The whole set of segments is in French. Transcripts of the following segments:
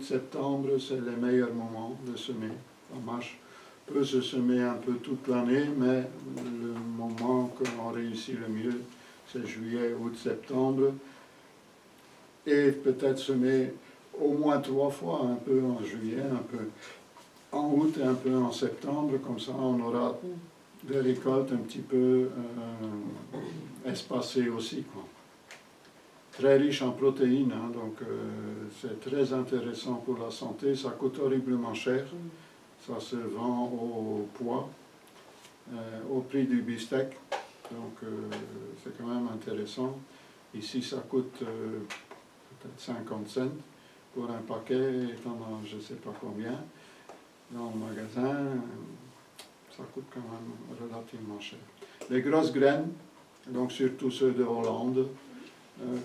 août-septembre, c'est les meilleurs moments de semer. La mâche peut se semer un peu toute l'année, mais le moment qu'on réussit le mieux, c'est juillet, août, septembre. Et peut-être semer au moins 3 fois, un peu en juillet, un peu en août et un peu en septembre. Comme ça, on aura des récoltes un petit peu espacées aussi, quoi. Très riche en protéines, hein, donc c'est très intéressant pour la santé. Ça coûte horriblement cher. Ça se vend au poids, au prix du beefsteak. Donc c'est quand même intéressant. Ici, ça coûte peut-être 50 cents pour un paquet, étant je ne sais pas combien. Dans le magasin, ça coûte quand même relativement cher. Les grosses graines, donc surtout ceux de Hollande,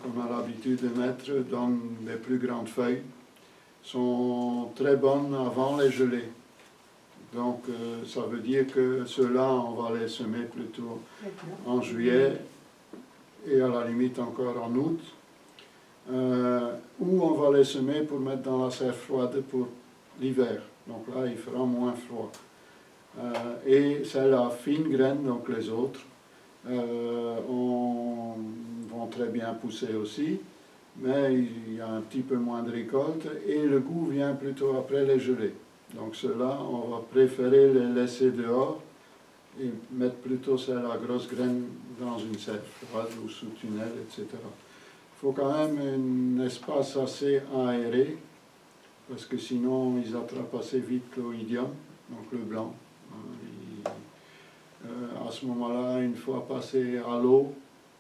qu'on a l'habitude de mettre dans les plus grandes feuilles, sont très bonnes avant les gelées. Donc ça veut dire que ceux-là, on va les semer plutôt en juillet et à la limite encore en août. Ou on va les semer pour mettre dans la serre froide pour l'hiver. Donc là, il fera moins froid. Et c'est la fine graine, donc les autres, vont très bien pousser aussi, mais il y a un petit peu moins de récolte et le goût vient plutôt après les gelées. Donc ceux-là, on va préférer les laisser dehors et mettre plutôt la grosse graine dans une serre froide ou sous tunnel, etc. Il faut quand même un espace assez aéré, parce que sinon ils attrapent assez vite l'oïdium, donc le blanc. À ce moment-là, une fois passé à l'eau,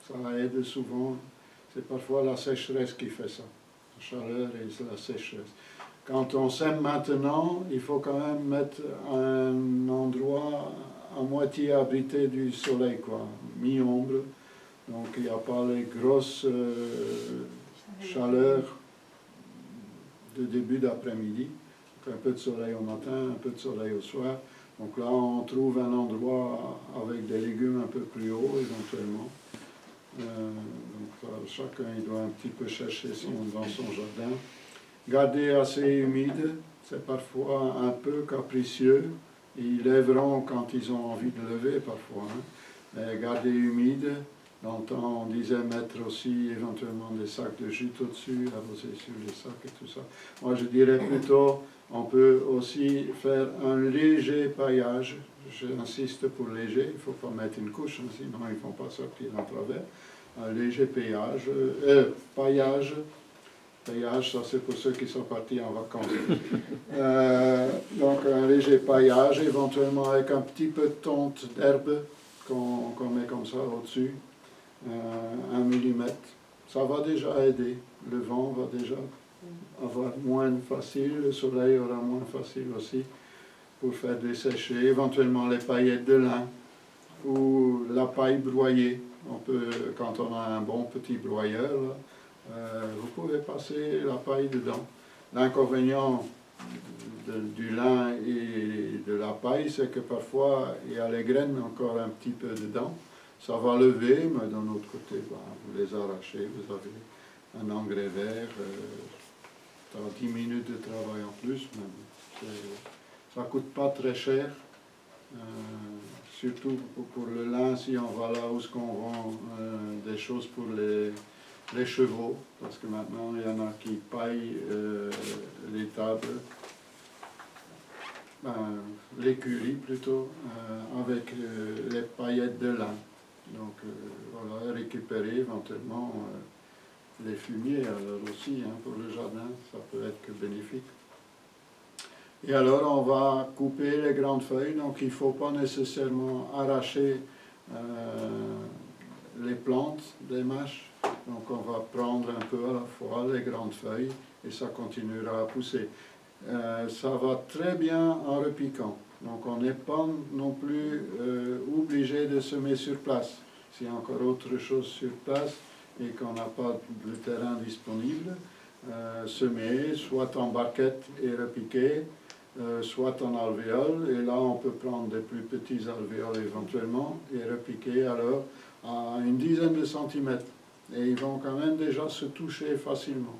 ça aide souvent. C'est parfois la sécheresse qui fait ça, la chaleur et la sécheresse. Quand on sème maintenant, il faut quand même mettre un endroit à moitié abrité du soleil, quoi, mi-ombre. Donc il n'y a pas les grosses chaleurs de début d'après-midi. Un peu de soleil au matin, un peu de soleil au soir. Donc là, on trouve un endroit avec des légumes un peu plus haut, éventuellement. Donc chacun il doit un petit peu chercher dans son jardin. Garder assez humide, c'est parfois un peu capricieux. Ils lèveront quand ils ont envie de lever parfois. Hein. Mais garder humide, dans le temps on disait mettre aussi éventuellement des sacs de jute au-dessus, arroser sur les sacs et tout ça. Moi je dirais plutôt, on peut aussi faire un léger paillage. J'insiste pour léger, il ne faut pas mettre une couche, hein, sinon ils ne vont pas sortir en travers. Un léger paillage, paillage, ça c'est pour ceux qui sont partis en vacances. Donc un léger paillage, éventuellement avec un petit peu de tonte d'herbe qu'on met comme ça au-dessus, 1 millimètre. Ça va déjà aider, le vent va déjà avoir moins facile, le soleil aura moins facile aussi pour faire dessécher, éventuellement les paillettes de lin ou la paille broyée. On peut, quand on a un bon petit broyeur, vous pouvez passer la paille dedans. L'inconvénient du lin et de la paille, c'est que parfois il y a les graines encore un petit peu dedans. Ça va lever, mais d'un autre côté, vous les arrachez, vous avez un engrais vert. Ça a 10 minutes de travail en plus, mais ça ne coûte pas très cher. Surtout pour le lin, si on va là où on vend des choses pour les chevaux, parce que maintenant il y en a qui paillent les tables, l'écurie plutôt, avec les paillettes de lin. Donc voilà, récupérer éventuellement les fumiers alors aussi, hein, pour le jardin, ça peut être que bénéfique. Et alors on va couper les grandes feuilles, donc il ne faut pas nécessairement arracher les plantes des mâches. Donc on va prendre un peu à la fois les grandes feuilles et ça continuera à pousser. Ça va très bien en repiquant, donc on n'est pas non plus obligé de semer sur place. S'il y a encore autre chose sur place et qu'on n'a pas de terrain disponible, semer soit en barquette et repiquer, soit en alvéole, et là on peut prendre des plus petits alvéoles éventuellement et repiquer alors à une dizaine de centimètres. Et ils vont quand même déjà se toucher facilement.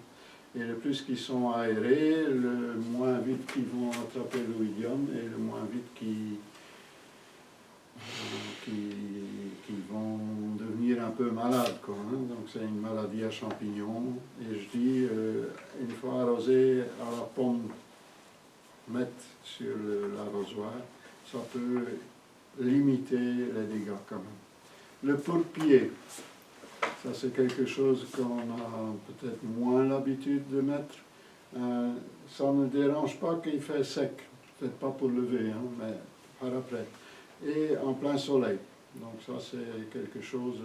Et le plus qu'ils sont aérés, le moins vite qu'ils vont attraper l'oïdium et le moins vite qu'ils vont devenir un peu malades, quoi, hein. Donc c'est une maladie à champignons. Et je dis, une fois arrosé à la pomme, mettre sur l'arrosoir, ça peut limiter les dégâts quand même. Le pourpier, ça c'est quelque chose qu'on a peut-être moins l'habitude de mettre. Ça ne dérange pas qu'il fait sec, peut-être pas pour lever, hein, mais par après. Et en plein soleil. Donc ça c'est quelque chose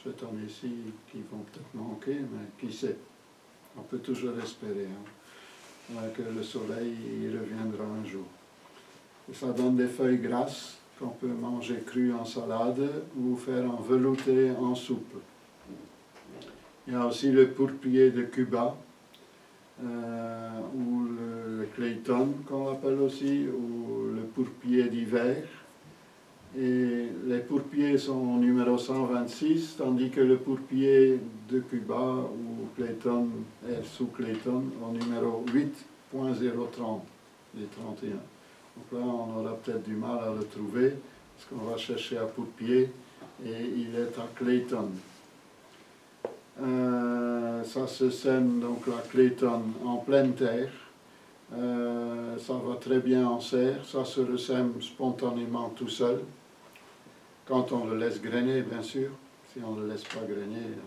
cette année-ci qui vont peut-être manquer, mais qui sait. On peut toujours espérer, hein, que le soleil il reviendra un jour. Et ça donne des feuilles grasses qu'on peut manger crues en salade ou faire en velouté en soupe. Il y a aussi le pourpier de Cuba, ou le Clayton qu'on appelle aussi, ou le pourpier d'hiver. Et les pourpiers sont au numéro 126, tandis que le pourpier de Cuba ou Clayton est sous Clayton au numéro 8.030, les 31. Donc là, on aura peut-être du mal à le trouver, parce qu'on va chercher à pourpier, et il est à Clayton. Ça se sème, donc la Clayton, en pleine terre. Ça va très bien en serre, ça se ressème spontanément tout seul. Quand on le laisse grainer, bien sûr. Si on ne le laisse pas grainer,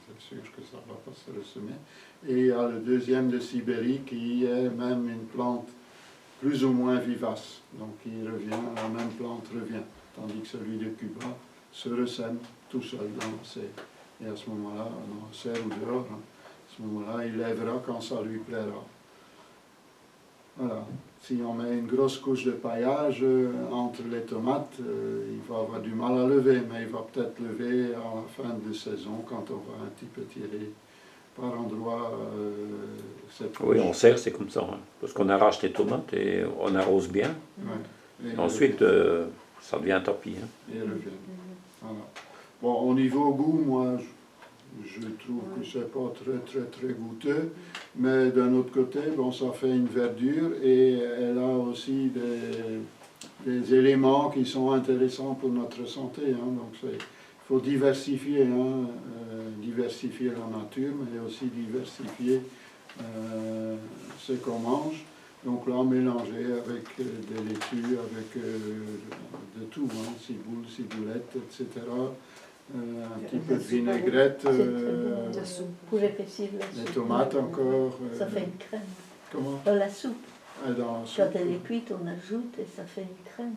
c'est sûr que ça ne va pas se ressemer. Et il y a le deuxième de Sibérie qui est même une plante plus ou moins vivace. Donc il revient, la même plante revient. Tandis que celui de Cuba se ressème tout seul dans la serre. Et à ce moment-là, dans la serre ou dehors, hein, à ce moment-là, il lèvera quand ça lui plaira. Voilà. Si on met une grosse couche de paillage entre les tomates, il va avoir du mal à lever, mais il va peut-être lever à la fin de saison quand on va un petit peu tirer par endroit cette couche. Oui, en serre, c'est comme ça, hein, parce qu'on arrache les tomates et on arrose bien. Ouais. Et ensuite, ça devient un tapis. Hein. Et elle revient. Voilà. Bon, au niveau goût, moi, je trouve que c'est pas très goûteux, mais d'un autre côté, bon, ça fait une verdure et elle a aussi des éléments qui sont intéressants pour notre santé, hein. Donc il faut diversifier, hein, diversifier la nature, mais aussi diversifier ce qu'on mange. Donc là, mélanger avec des laitues, avec de tout, hein, ciboule, ciboulette, etc. Un petit peu de vinaigrette, pour épaissir la soupe. les tomates encore. Ça fait une crème. Comment? Dans la soupe. Dans la soupe. Quand elle est cuite, on ajoute et ça fait une crème.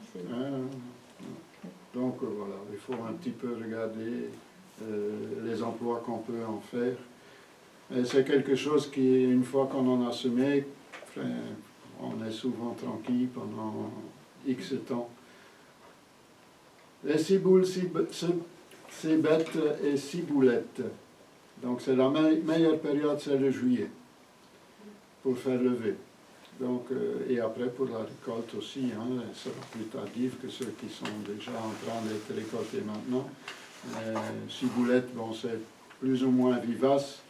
Donc voilà, il faut un petit peu regarder les emplois qu'on peut en faire. Et c'est quelque chose qui, une fois qu'on en a semé, on est souvent tranquille pendant X temps. Les ciboules, cébettes et ciboulettes. Donc c'est la meilleure période, c'est le juillet, pour faire lever. Donc, et après pour la récolte aussi, hein, elle sera plus tardive que ceux qui sont déjà en train d'être récoltés maintenant. Ciboulette, bon, c'est plus ou moins vivace,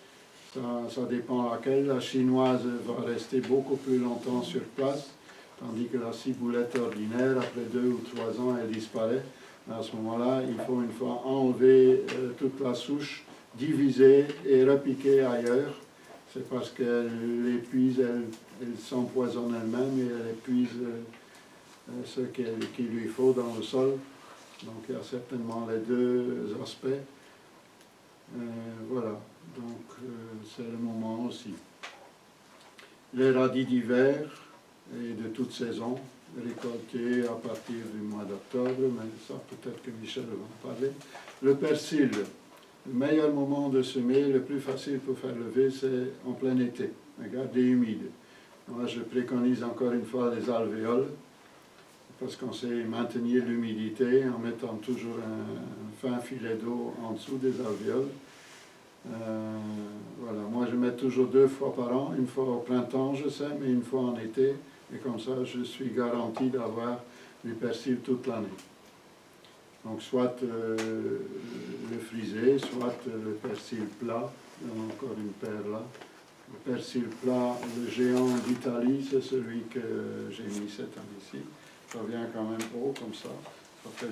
ça dépend laquelle. La chinoise va rester beaucoup plus longtemps sur place, tandis que la ciboulette ordinaire, après 2 ou 3 ans, elle disparaît. À ce moment-là, il faut une fois enlever toute la souche, diviser et repiquer ailleurs. C'est parce qu'elle épuise, elle s'empoisonne elle-même et elle épuise ce qu'il lui faut dans le sol. Donc il y a certainement les deux aspects. Voilà, donc c'est le moment aussi. Les radis d'hiver et de toute saison, récoltés à partir du mois d'octobre, mais ça peut-être que Michel va en parler. Le persil, le meilleur moment de semer, le plus facile pour faire lever, c'est en plein été, regardez, humide. Moi je préconise encore une fois les alvéoles, parce qu'on sait maintenir l'humidité en mettant toujours un fin filet d'eau en dessous des alvéoles. Voilà, moi je mets toujours 2 fois par an, une fois au printemps je sème et une fois en été, et comme ça je suis garanti d'avoir du persil toute l'année. Donc soit le frisé, soit le persil plat, encore une paire là, Le persil plat, le géant d'Italie, c'est celui que j'ai mis cette année-ci. Ça vient quand même haut comme ça. Ça fait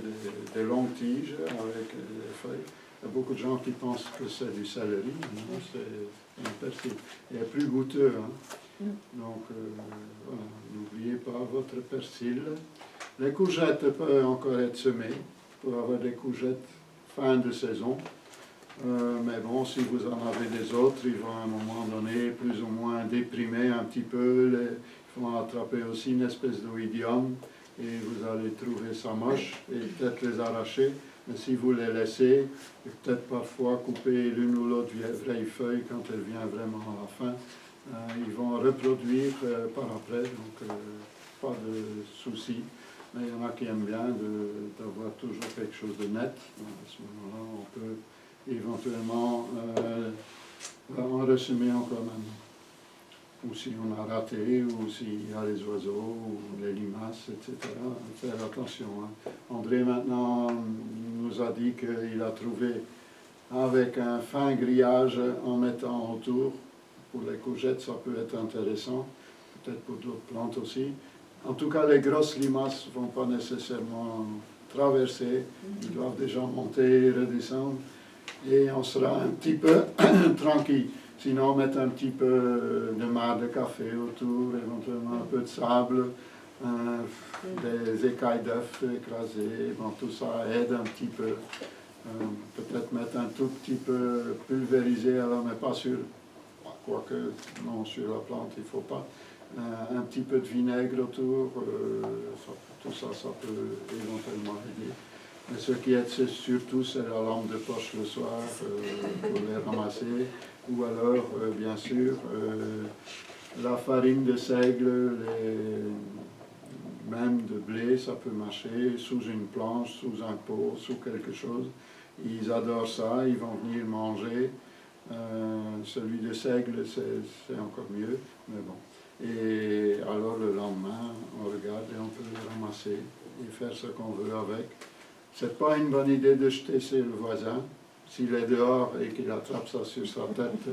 des longues tiges avec des feuilles. Il y a beaucoup de gens qui pensent que c'est du céleri. Non, c'est un persil. Il est plus goûteux. Hein. Donc, voilà, n'oubliez pas votre persil. Les courgettes peuvent encore être semées pour avoir des courgettes fin de saison. Mais bon, si vous en avez des autres, ils vont à un moment donné plus ou moins déprimer un petit peu. Ils vont attraper aussi une espèce d'oïdium et vous allez trouver ça moche et peut-être les arracher. Mais si vous les laissez, peut-être parfois couper l'une ou l'autre vieille feuille quand elle vient vraiment à la fin, ils vont reproduire par après, donc pas de souci. Mais il y en a qui aiment bien d'avoir toujours quelque chose de net. Donc, à ce moment-là, on peut éventuellement en ressemer encore maintenant. Ou si on a raté, ou s'il y a les oiseaux, ou les limaces, etc. Faire attention. Hein. André maintenant nous a dit qu'il a trouvé avec un fin grillage en mettant autour. Pour les courgettes, ça peut être intéressant. Peut-être pour d'autres plantes aussi. En tout cas, les grosses limaces ne vont pas nécessairement traverser. Ils doivent déjà monter et redescendre. Et on sera un petit peu tranquille. Sinon, mettre un petit peu de marc de café autour, éventuellement un peu de sable, des écailles d'œufs écrasées. Bon, tout ça aide un petit peu. Peut-être mettre un tout petit peu pulvérisé, alors mais pas sur, quoique non, sur la plante, il ne faut pas. Un petit peu de vinaigre autour, tout ça, ça peut éventuellement aider. Mais ce qui aide surtout, c'est la lampe de poche le soir pour les ramasser. Ou alors, bien sûr, la farine de seigle, même de blé, ça peut marcher, sous une planche, sous un pot, sous quelque chose. Ils adorent ça, ils vont venir manger. Celui de seigle, c'est encore mieux, mais bon. Et alors le lendemain, on regarde et on peut le ramasser et faire ce qu'on veut avec. C'est pas une bonne idée de jeter chez le voisin, s'il est dehors et qu'il attrape ça sur sa tête.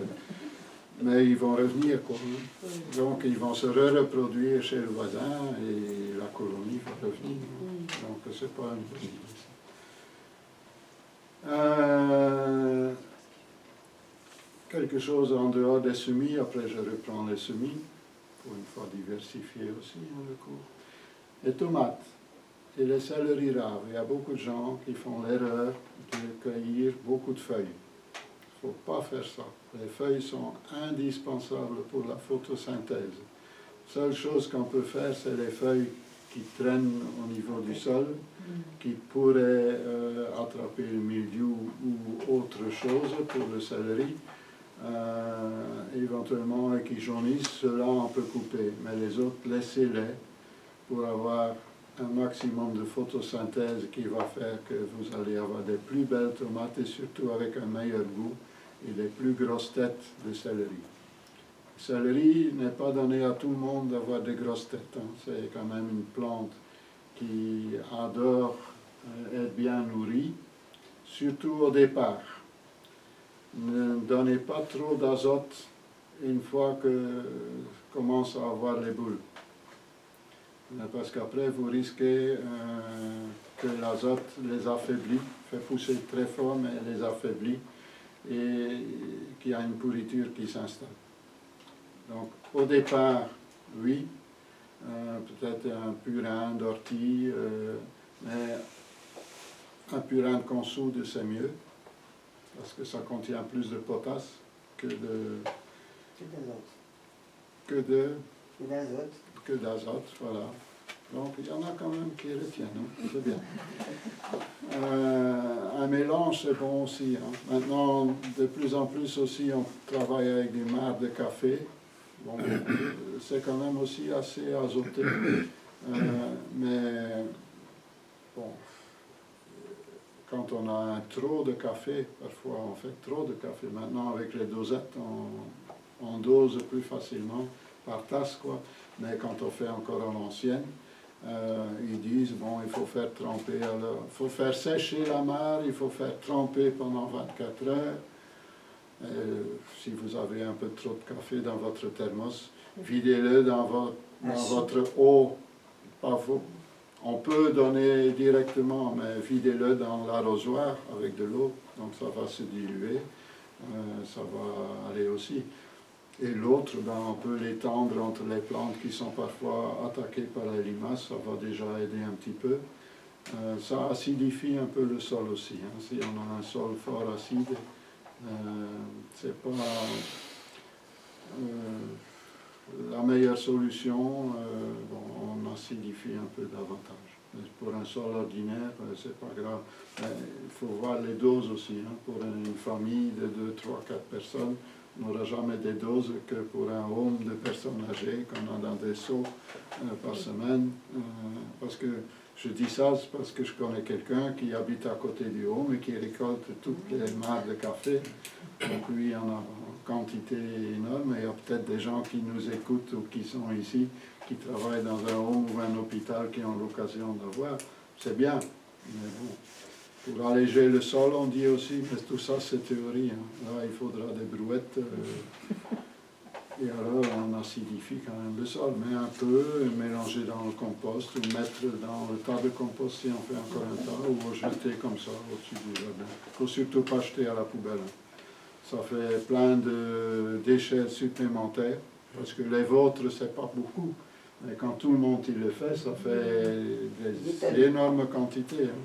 Mais ils vont revenir, quoi. Donc ils vont se reproduire chez le voisin et la colonie va revenir. Donc c'est pas une bonne idée. Quelque chose en dehors des semis, après je reprends les semis, pour une fois diversifier aussi le cours. Les tomates et les céleris rares, il y a beaucoup de gens qui font l'erreur de cueillir beaucoup de feuilles. Il ne faut pas faire ça. Les feuilles sont indispensables pour la photosynthèse. La seule chose qu'on peut faire, c'est les feuilles qui traînent au niveau du sol, qui pourraient attraper le mildiou ou autre chose pour le céleri. Éventuellement et qui jaunissent, ceux-là on peut couper, mais les autres laissez-les pour avoir un maximum de photosynthèse qui va faire que vous allez avoir des plus belles tomates et surtout avec un meilleur goût et des plus grosses têtes de céleri. Le céleri n'est pas donné à tout le monde d'avoir des grosses têtes, hein. C'est quand même une plante qui adore être bien nourrie, surtout au départ. Ne donnez pas trop d'azote une fois que commence à avoir les boules. Parce qu'après, vous risquez que l'azote les affaiblit, fait pousser très fort, mais les affaiblit, et qu'il y a une pourriture qui s'installe. Donc, au départ, oui, peut-être un purin d'ortie, mais un purin de consoude, c'est mieux. Parce que ça contient plus de potasse que d'azote, voilà. Donc il y en a quand même qui retiennent, hein. C'est bien. Un mélange, c'est bon aussi, hein. Maintenant, de plus en plus aussi, on travaille avec des marcs de café. Bon, c'est quand même aussi assez azoté. Mais bon, quand on a un trop de café, parfois on fait trop de café. Maintenant, avec les dosettes, on dose plus facilement par tasse, quoi. Mais quand on fait encore à l'ancienne, ils disent, bon, il faut faire tremper, il faut faire sécher la mare, il faut faire tremper pendant 24 heures. Si vous avez un peu trop de café dans votre thermos, videz-le dans votre eau. On peut donner directement, mais videz-le dans l'arrosoir avec de l'eau, donc ça va se diluer, ça va aller aussi. Et l'autre, on peut l'étendre entre les plantes qui sont parfois attaquées par les limaces, ça va déjà aider un petit peu. Ça acidifie un peu le sol aussi, hein. Si on a un sol fort acide, c'est pas la meilleure solution, on acidifie un peu davantage. Mais pour un sol ordinaire, c'est pas grave. Il faut voir les doses aussi, hein. Pour une famille de 2, 3, 4 personnes, on n'aura jamais des doses que pour un home de personnes âgées qu'on a dans des seaux par semaine. Parce que je dis ça parce que je connais quelqu'un qui habite à côté du home et qui récolte toutes les mares de café. Donc lui, il en a en quantité énorme, et il y a peut-être des gens qui nous écoutent ou qui sont ici, qui travaillent dans un home ou un hôpital, qui ont l'occasion d'avoir. C'est bien, mais bon, pour alléger le sol, on dit aussi, mais tout ça c'est théorie, hein. Là, il faudra des brouettes, et alors on acidifie quand même le sol, mais un peu, mélanger dans le compost, ou mettre dans le tas de compost si on fait encore un tas, ou jeter comme ça au-dessus du jardin. Il ne faut surtout pas jeter à la poubelle. Ça fait plein de déchets supplémentaires, parce que les vôtres, c'est pas beaucoup. Mais quand tout le monde il le fait, ça fait des énormes quantités, hein.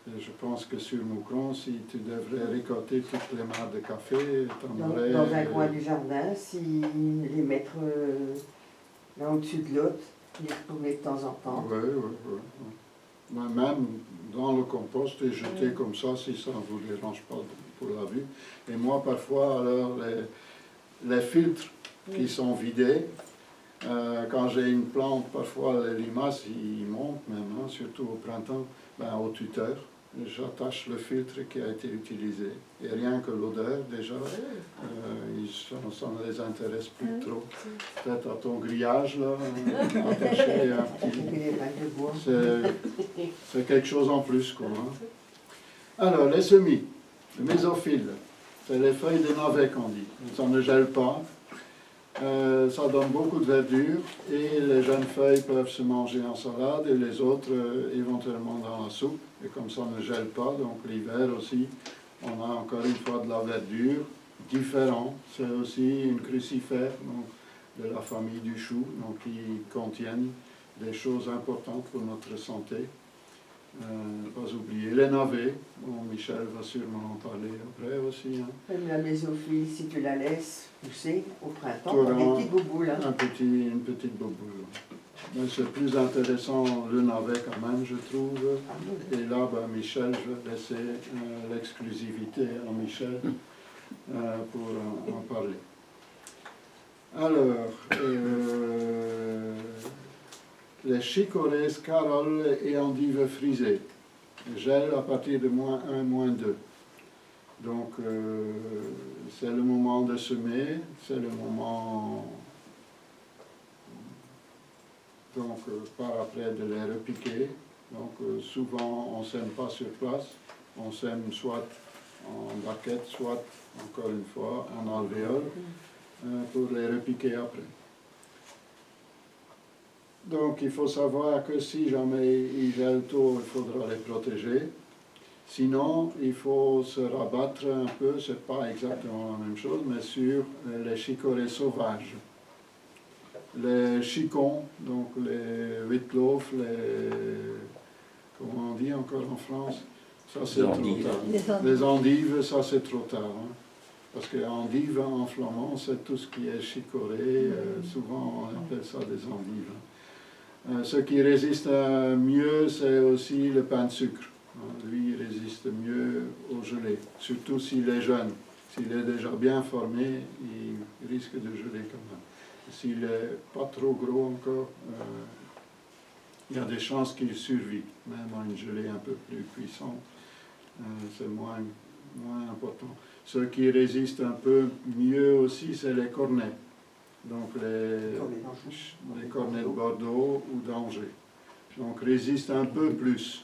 Et je pense que sur Moucron, si tu devrais récolter toutes les mares de café, tu en aurais... Dans un coin du jardin, si les mettre là au-dessus de l'autre, les retrouver de temps en temps. Oui. Même dans le compost, et jeter comme ça, si ça ne vous dérange pas pour la vue. Et moi, parfois, alors, les filtres qui sont vidés, quand j'ai une plante, parfois les limaces, ils montent même, hein, surtout au printemps, au tuteur. J'attache le filtre qui a été utilisé. Et rien que l'odeur, déjà, ça ne les intéresse plus trop. Peut-être à ton grillage, là, attaché un petit... C'est quelque chose en plus, quoi. Hein. Alors, les semis, le mésophylle, c'est les feuilles de navet qu'on dit. Ça ne gèle pas. Ça donne beaucoup de verdure, et les jeunes feuilles peuvent se manger en salade et les autres éventuellement dans la soupe, et comme ça ne gèle pas, donc l'hiver aussi on a encore une fois de la verdure différente. C'est aussi une crucifère, donc de la famille du chou, donc qui contiennent des choses importantes pour notre santé. Pas oublier les navets, bon, Michel va sûrement en parler après aussi. Hein. Même la mésophylle, si tu la laisses pousser au printemps, des petites bouboules. Hein. Une petite bouboule. Mais c'est plus intéressant le navet quand même, je trouve. Et là, Michel, je vais laisser l'exclusivité à Michel pour en parler. Alors, les chicorées, scaroles et endives frisées gèlent à partir de -1, -2. Donc, c'est le moment de semer, c'est le moment, donc, par après de les repiquer. Donc, souvent, on ne sème pas sur place, on sème soit en baquette, soit, encore une fois, en alvéole, pour les repiquer après. Donc il faut savoir que si jamais ils gèlent tôt, il faudra les protéger. Sinon, il faut se rabattre un peu, c'est pas exactement la même chose, mais sur les chicorées sauvages. Les chicons, donc les huitlauf, comment on dit encore en France? Ça c'est trop tard. Les endives, ça c'est trop tard. Hein. Parce que endive en flamand, c'est tout ce qui est chicorée, souvent on appelle ça des endives. Ce qui résiste mieux, c'est aussi le pain de sucre. Lui, il résiste mieux au gelé, surtout s'il est jeune. S'il est déjà bien formé, il risque de geler quand même. S'il n'est pas trop gros encore, il y a des chances qu'il survit, même à une gelée un peu plus puissante. C'est moins important. Ce qui résiste un peu mieux aussi, c'est les cornets. Donc les cornets de Bordeaux ou d'Angers. Donc résistent un peu plus.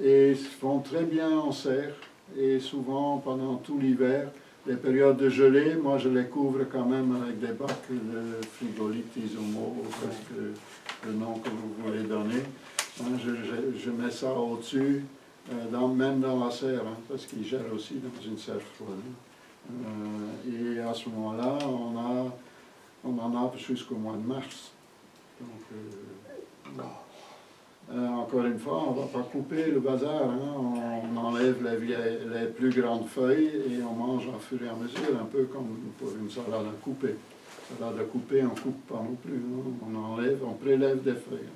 Et font très bien en serre, et souvent pendant tout l'hiver, les périodes de gelée, moi je les couvre quand même avec des bacs de frigolite Isomo, ou presque le nom que vous voulez donner. Hein, je mets ça au-dessus, même dans la serre, hein, parce qu'il gèle aussi dans une serre froide. Et à ce moment-là, on en a jusqu'au mois de mars. Donc, encore une fois, on ne va pas couper le bazar, hein. On enlève les plus grandes feuilles et on mange au fur et à mesure, un peu comme pour une salade à couper. Salade à couper, on ne coupe pas non plus, hein. On prélève des feuilles.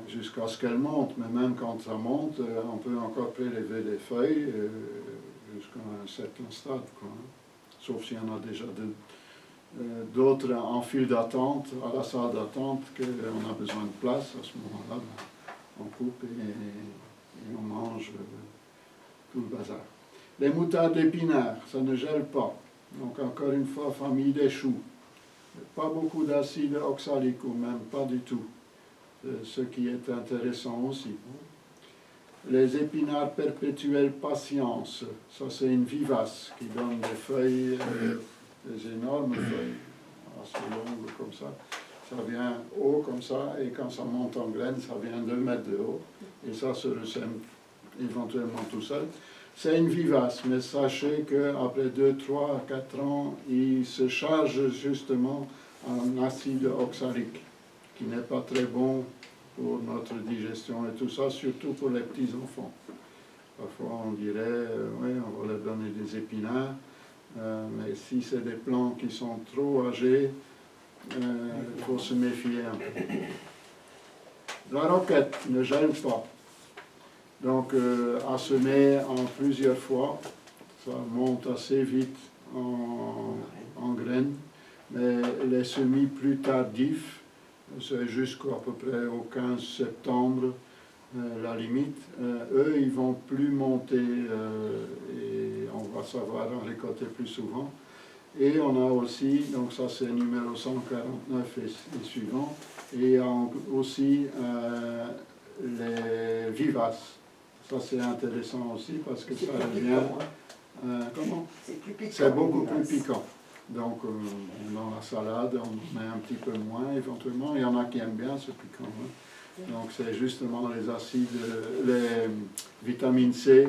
Jusqu'à ce qu'elles montent, mais même quand ça monte, on peut encore prélever des feuilles jusqu'à un certain stade, quoi, hein. Sauf s'il y en a déjà d'autres en file d'attente, à la salle d'attente, qu'on a besoin de place. À ce moment-là, on coupe et on mange tout le bazar. Les moutardes épinards, ça ne gèle pas. Donc encore une fois, famille des choux. Pas beaucoup d'acide oxalique, ou même pas du tout. Ce qui est intéressant aussi. Les épinards perpétuels patience, ça c'est une vivace qui donne des feuilles, des énormes feuilles, assez longues comme ça. Ça vient haut comme ça, et quand ça monte en graines, ça vient 2 mètres de haut, et ça se ressème éventuellement tout seul. C'est une vivace, mais sachez qu'après 2, 3, 4 ans, il se charge justement en acide oxalique, qui n'est pas très bon pour notre digestion et tout ça, surtout pour les petits enfants. Parfois on dirait, oui, on va leur donner des épinards, mais si c'est des plants qui sont trop âgés, il faut se méfier un peu. La roquette ne gèle pas, donc à semer en plusieurs fois, ça monte assez vite en graines, mais les semis plus tardifs, c'est jusqu'à peu près au 15 septembre, la limite. Eux, ils vont plus monter et on va savoir en récolter plus souvent. Et on a aussi, donc ça c'est numéro 149 et suivant, et aussi les vivaces. Ça c'est intéressant aussi parce que ça revient... comment? C'est beaucoup plus piquant. Donc, dans la salade, on met un petit peu moins éventuellement. Il y en a qui aiment bien ce piquant. Hein. Donc, c'est justement les acides, les vitamines C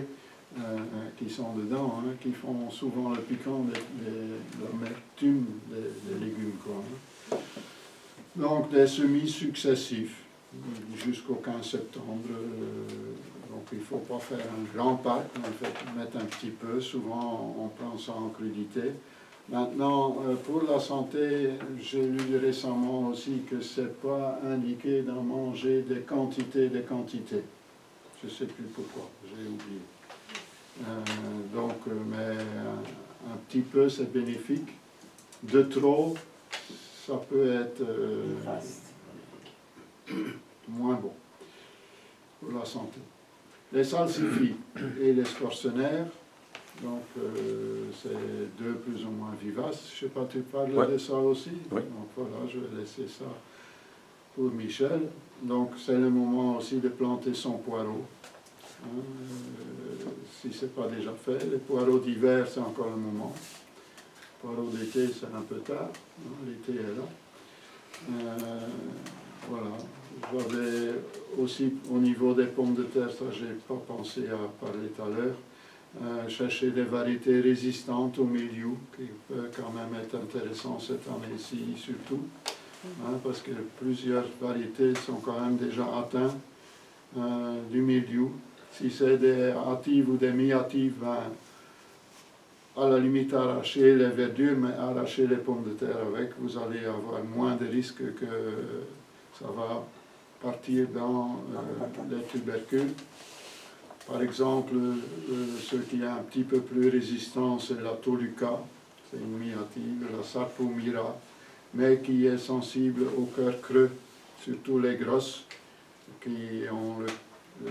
qui sont dedans, hein, qui font souvent le piquant, l'amertume des légumes, quoi, hein. Donc, des semis successifs jusqu'au 15 septembre. Donc, il ne faut pas faire un grand pack, en fait, mettre un petit peu. Souvent, on prend ça en crudité. Maintenant, pour la santé, j'ai lu récemment aussi que ce n'est pas indiqué d'en manger des quantités. Je ne sais plus pourquoi, j'ai oublié. Mais un petit peu, c'est bénéfique. De trop, ça peut être moins bon pour la santé. Les salsifis et les scorsonnaires, donc c'est 2 plus ou moins vivaces. Je ne sais pas, tu parles de ça aussi? Oui. Donc voilà, je vais laisser ça pour Michel. Donc c'est le moment aussi de planter son poireau. Hein, si ce n'est pas déjà fait. Les poireaux d'hiver, c'est encore le moment. Les poireaux d'été, c'est un peu tard. Hein, l'été est là. Voilà. J'avais aussi, au niveau des pommes de terre, ça j'ai pas pensé à parler tout à l'heure, chercher des variétés résistantes au milieu, qui peut quand même être intéressant cette année-ci surtout, hein, parce que plusieurs variétés sont quand même déjà atteintes du milieu. Si c'est des hâtives ou des mi-hâtives, à la limite arracher les verdures, mais arracher les pommes de terre avec, vous allez avoir moins de risques que ça va partir dans les tubercules. Par exemple, ce qui est un petit peu plus résistant, c'est la toluca, c'est une mi-hâtive, la sarpomira, mais qui est sensible au cœur creux, surtout les grosses, qui ont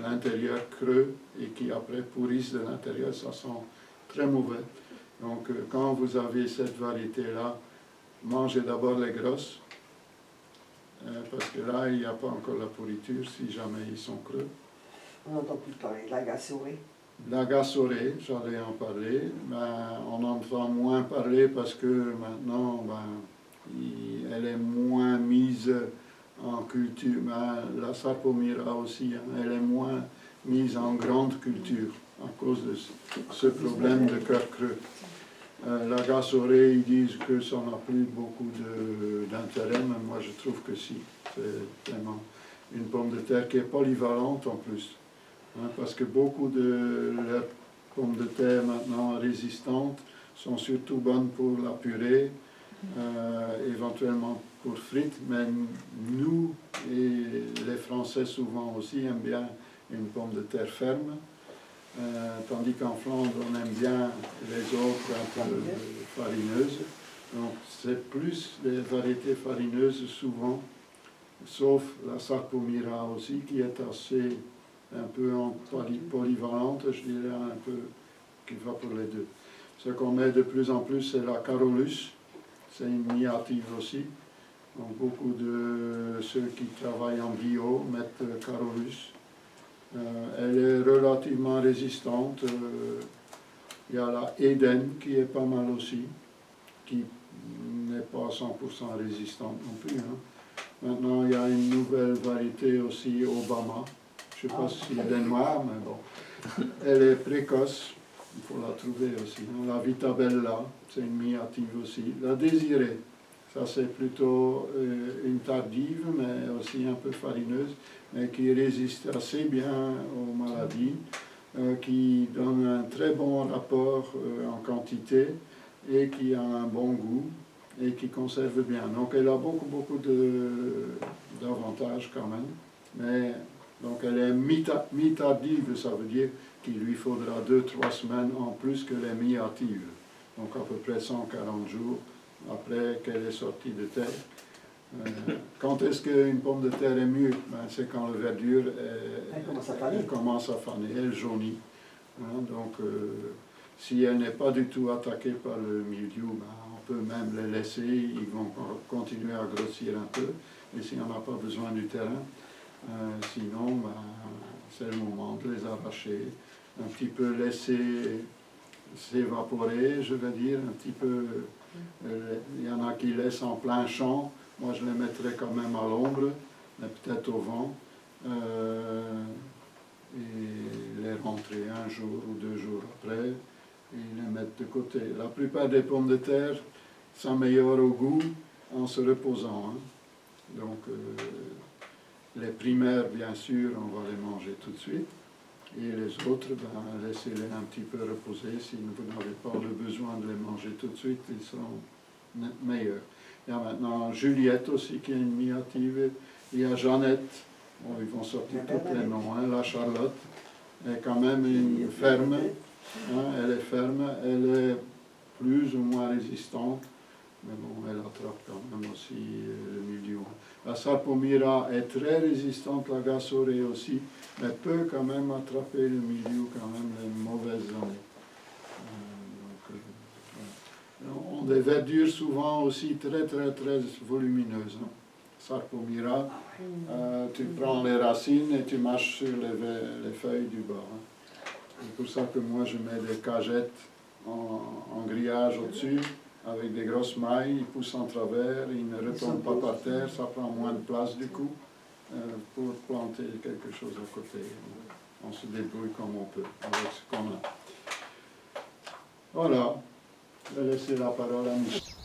l'intérieur creux et qui après pourrissent de l'intérieur, ça sent très mauvais. Donc quand vous avez cette variété-là, mangez d'abord les grosses, parce que là, il n'y a pas encore la pourriture si jamais ils sont creux. On n'entend plus parler de la gassouée. La gassorée, j'allais en parler, on en entend moins parler parce que maintenant elle est moins mise en culture. La Sarpomira aussi, elle est moins mise en grande culture à cause de ce problème de cœur creux. La gassorée, ils disent que ça n'a plus beaucoup d'intérêt, mais moi je trouve que si. C'est vraiment une pomme de terre qui est polyvalente en plus. Parce que beaucoup de leurs pommes de terre maintenant résistantes sont surtout bonnes pour la purée, éventuellement pour frites, mais nous et les Français souvent aussi aiment bien une pomme de terre ferme, tandis qu'en Flandre on aime bien les autres un peu farineuses. Donc c'est plus les variétés farineuses souvent, sauf la Sarpomira aussi qui est assez un peu polyvalente, je dirais un peu qui va pour les deux. Ce qu'on met de plus en plus c'est la Carolus, c'est une myative aussi. Donc beaucoup de ceux qui travaillent en bio mettent Carolus. Elle est relativement résistante. Il y a la Eden qui est pas mal aussi, qui n'est pas 100% résistante non plus. Maintenant il y a une nouvelle variété aussi, Obama. Je ne sais pas si elle est noire, mais bon. Elle est précoce, il faut la trouver aussi. La Vitabella, c'est une myative aussi. La Désirée, ça c'est plutôt une tardive, mais aussi un peu farineuse, mais qui résiste assez bien aux maladies, qui donne un très bon rapport en quantité et qui a un bon goût et qui conserve bien. Donc elle a beaucoup d'avantages quand même, mais donc elle est mi-tardive, ça veut dire qu'il lui faudra 2-3 semaines en plus que les mi-hâtives. Donc à peu près 140 jours après qu'elle est sortie de terre. Quand est-ce qu'une pomme de terre est mûre? C'est quand la verdure commence à faner, elle jaunit. Donc si elle n'est pas du tout attaquée par le mildiou, on peut même les laisser, ils vont continuer à grossir un peu, et si on n'a pas besoin du terrain, sinon c'est le moment de les arracher, un petit peu laisser s'évaporer, je veux dire, un petit peu, il y en a qui laissent en plein champ, moi je les mettrais quand même à l'ombre, mais peut-être au vent, et les rentrer 1 jour ou 2 jours après, et les mettre de côté. La plupart des pommes de terre s'améliorent au goût en se reposant. Donc les primaires, bien sûr, on va les manger tout de suite. Et les autres, laissez-les un petit peu reposer. Si vous n'avez pas le besoin de les manger tout de suite, ils seront meilleurs. Il y a maintenant Juliette aussi, qui est une myative. Il y a Jeannette. Bon, ils vont sortir tous les noms. La Charlotte est quand même une ferme. Elle est ferme. Elle est plus ou moins résistante. Mais bon, elle attrape quand même aussi le mildiou. La Sarpomira est très résistante, la Gassorée aussi, mais peut quand même attraper le mildiou quand même les mauvaises années. On a des verdures souvent aussi très volumineuses. Sarpomira, tu prends les racines et tu mâches sur les feuilles du bas. C'est pour ça que moi je mets des cagettes en grillage au-dessus, avec des grosses mailles, ils poussent en travers, ils ne retombent pas par terre, ça prend moins de place du coup, pour planter quelque chose à côté. On se débrouille comme on peut, avec ce qu'on a. Voilà, je vais laisser la parole à Michel.